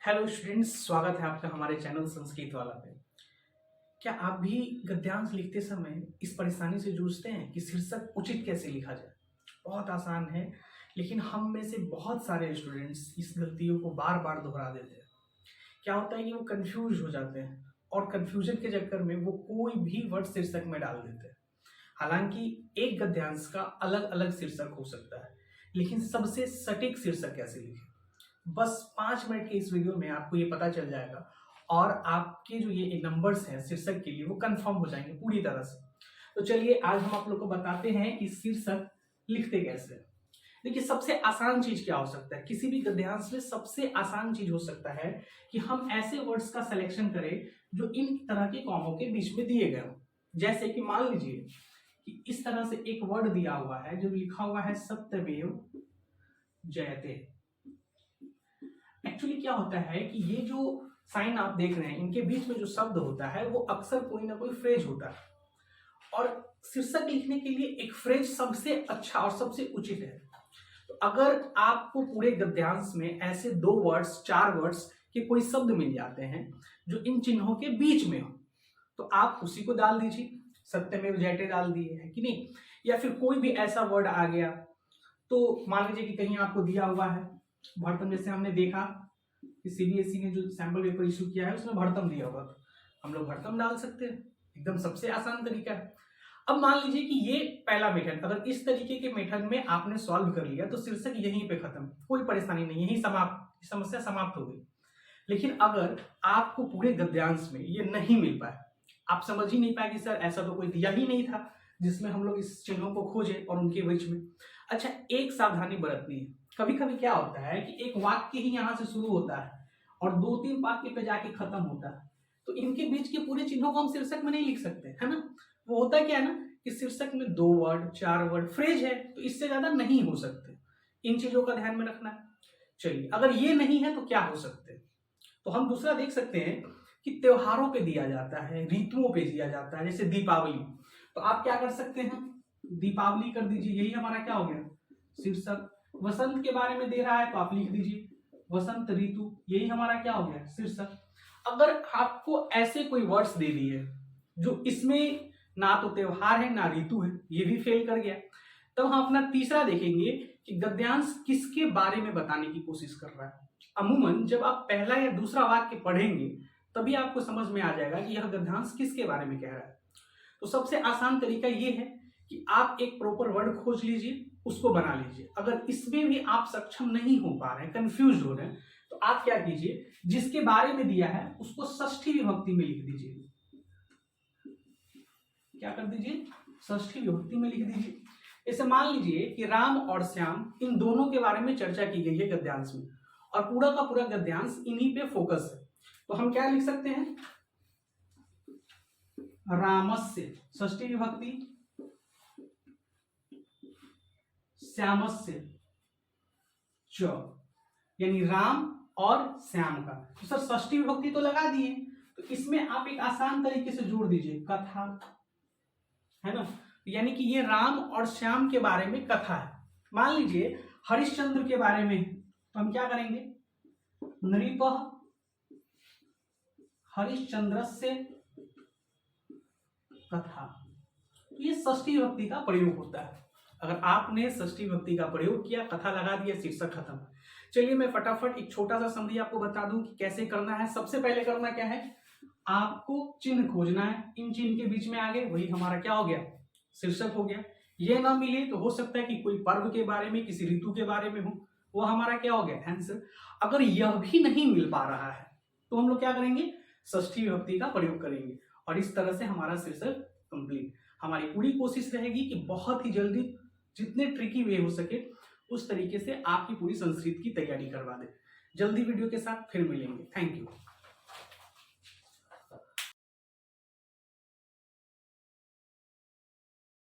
Hello students, स्वागत है आपका हमारे चैनल संस्कृत वाला पे। क्या आप भी गद्यांश लिखते समय इस परेशानी से जूझते हैं कि शीर्षक उचित कैसे लिखा जाए? बहुत आसान है, लेकिन हम में से बहुत सारे स्टूडेंट्स इस गलतियों को बार बार दोहरा देते हैं। क्या होता है कि वो कंफ्यूज हो जाते हैं और कंफ्यूजन के चक्कर में वो कोई भी वर्ड शीर्षक में डाल देते हैं। हालांकि एक गद्यांश का अलग अलग शीर्षक हो सकता है, लेकिन सबसे सटीक शीर्षक कैसे लिखें, बस 5 मिनट के इस वीडियो में आपको ये पता चल जाएगा और आपके जो ये नंबर्स हैं शीर्षक के लिए वो कंफर्म हो जाएंगे पूरी तरह से। तो चलिए आज हम आप लोग को बताते हैं कि शीर्षक लिखते कैसे हैं। देखिए, सबसे आसान चीज क्या हो सकता है, किसी भी गद्यांश में सबसे आसान चीज हो सकता है कि हम ऐसे वर्ड्स का सिलेक्शन करें जो इन तरह के कॉमों के बीच में दिए गए हों। जैसे कि मान लीजिए कि इस तरह से एक वर्ड दिया हुआ है जो लिखा हुआ है सत्यमेव जयते। एक्चुअली क्या होता है कि ये जो साइन आप देख रहे हैं इनके बीच में जो शब्द होता है वो अक्सर कोई ना कोई फ्रेज होता है, और शीर्षक लिखने के लिए एक फ्रेज सबसे अच्छा और सबसे उचित है। तो अगर आपको पूरे गद्यांश में ऐसे 2 वर्ड्स 4 वर्ड्स के कोई शब्द मिल जाते हैं जो इन चिन्हों के बीच में हो, तो आप उसी को डाल दीजिए। सत्यमेव जयते डाल दिए है कि नहीं, या फिर कोई भी ऐसा वर्ड आ गया। तो मान लीजिए कि कहीं आपको दिया हुआ है भरतम, जैसे हमने देखा कि सीबीएसई ने जो सैंपल पेपर इशू किया है उसमें भरतम दिया हुआ, तो हम लोग भरतम डाल सकते हैं। एकदम सबसे आसान तरीका है। अब मान लीजिए कि ये पहला मेथड, अगर इस तरीके के मेथड में आपने सॉल्व कर लिया तो शीर्षक यहीं पे खत्म, कोई परेशानी नहीं, यहीं समाप्त, समस्या समाप्त हो गई। लेकिन अगर आपको पूरे गद्यांश में ये नहीं मिल पाए, आप समझ ही नहीं पाए कि सर ऐसा तो कोई दिया ही नहीं था जिसमें हम लोग इस चिन्हों को खोजें और उनके बीच में। अच्छा, एक सावधानी बरतनी है। कभी कभी क्या होता है कि एक वाक्य ही यहाँ से शुरू होता है और 2-3 वाक्य पे जाके खत्म होता है, तो इनके बीच के पूरे चिन्हों को हम शीर्षक में नहीं लिख सकते, है ना। वो होता क्या है ना कि शीर्षक में 2 वर्ड 4 वर्ड फ्रेज है, तो इससे ज्यादा नहीं हो सकते। इन चीजों का ध्यान में रखना है। चलिए, अगर ये नहीं है तो क्या हो सकते हैं, तो हम दूसरा देख सकते हैं कि त्योहारों पे दिया जाता है, ऋतुओं पे दिया जाता है, जैसे दीपावली। तो आप क्या कर सकते हैं, दीपावली कर दीजिए, यही हमारा क्या हो गया शीर्षक। वसंत के बारे में दे रहा है तो आप लिख दीजिए वसंत ऋतु, यही हमारा क्या हो गया शीर्षक। अगर आपको ऐसे कोई वर्ड्स दे दिए जो इसमें ना तो त्योहार है ना ऋतु है, ये भी फेल कर गया। तब हम अपना तीसरा देखेंगे कि गद्यांश किसके बारे में बताने की कोशिश कर रहा है। अमूमन जब आप पहला या दूसरा वाक्य पढ़ेंगे तभी आपको समझ में आ जाएगा कि यह गद्यांश किसके बारे में कह रहा है। तो सबसे आसान तरीका ये है कि आप एक प्रॉपर वर्ड खोज लीजिए, उसको बना लीजिए। अगर इसमें भी आप सक्षम नहीं हो पा रहे हैं, कंफ्यूज हो रहे हैं, तो आप क्या कीजिए, जिसके बारे में दिया है उसको षष्ठी विभक्ति में लिख दीजिए। क्या कर दीजिए, षष्ठी विभक्ति में लिख दीजिए। जैसे मान लीजिए कि राम और श्याम, इन दोनों के बारे में चर्चा की गई है गद्यांश में, और पूरा का पूरा गद्यांश इन्हीं पे फोकस है। तो हम क्या लिख सकते हैं, रामस्य षष्ठी विभक्ति, श्यामस्य च, यानी राम और श्याम का। तो सर षष्ठी विभक्ति तो लगा दिए, तो इसमें आप एक आसान तरीके से जोड़ दीजिए कथा, है ना। यानी कि ये राम और श्याम के बारे में कथा है। मान लीजिए हरिश्चंद्र के बारे में, तो हम क्या करेंगे, नृपः हरिश्चंद्रस्य कथा। तो ये षष्ठी विभक्ति का प्रयोग होता है। अगर आपने षष्ठी विभक्ति का प्रयोग किया, कथा लगा दिया, शीर्षक खत्म। चलिए मैं फटाफट एक छोटा सा संधि आपको बता दूं कि कैसे करना है। सबसे पहले करना क्या है, आपको चिन्ह खोजना है। इन चिन्ह के बीच में आगे वही हमारा क्या हो गया, शीर्षक हो गया। ये ना मिले तो हो सकता है कि कोई पर्व के बारे में, किसी ऋतु के बारे में हो, वो हमारा क्या हो गया आंसर। अगर यह भी नहीं मिल पा रहा है तो हम लोग क्या करेंगे, षष्ठी विभक्ति का प्रयोग करेंगे, और इस तरह से हमारा शीर्षक कंप्लीट। हमारी पूरी कोशिश रहेगी कि बहुत ही जल्दी, जितने ट्रिकी वे हो सके उस तरीके से आपकी पूरी संस्कृत की तैयारी करवा दे। जल्दी वीडियो के साथ फिर मिलेंगे। Thank you.